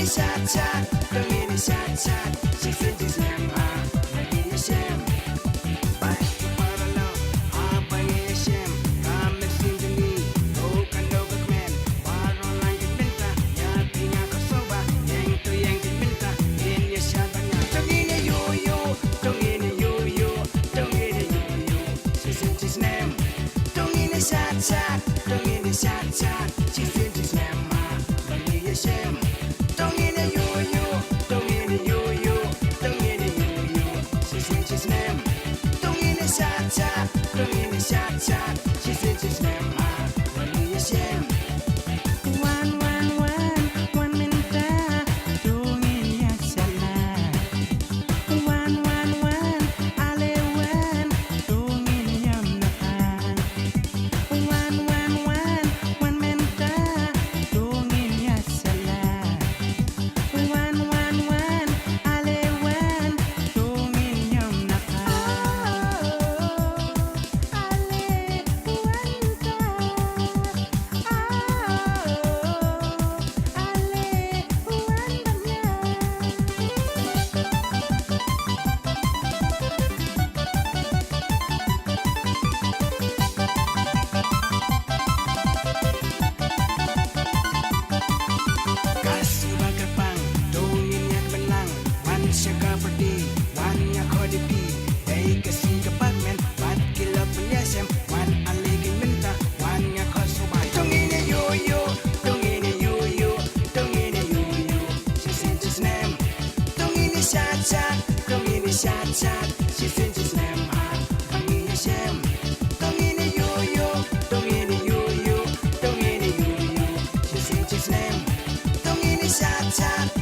Chat, don't need chat. She's in this name, making a shame. Bye, paralo, banging a shame. Come and sing to me, no can no good man. Paro lang yung binta, yapi nga ko soba. Yang to yang din binta, in your shot na. Don't need a yo-yo, don't need a yo-yo, don't need a yo-yo. She's in this name. Don't need a chat, don't need a chat. She's in this name, making a shame. Don't need a yo-yo, don't need a yo-yo, don't need a yo-yo. She's in his name. Don't need a chat, don't need a chat. She's in his name. Don't need a shame. One minute, don't need a chat. One, alle one, don't need a nahan. One minute, don't need a chat. One, alle one, don't need a nahan. Kasih bagapang, dongin yak benang. Wan siya kaperdi, wan yak kodipi. Day kasih kapagmen, bat kilap penyesem. Wan aligin minta, wan yak kosubay. Dongin a yo-yo, dongin a yo-yo, dongin a yo-yo. She's in his name. Dongin a chat, dongin a chat. She's in his name. Bangin a shame. Dongin a yo-yo, dongin a yo-yo, dongin a yo-yo. She's in his name. Don't need a chat.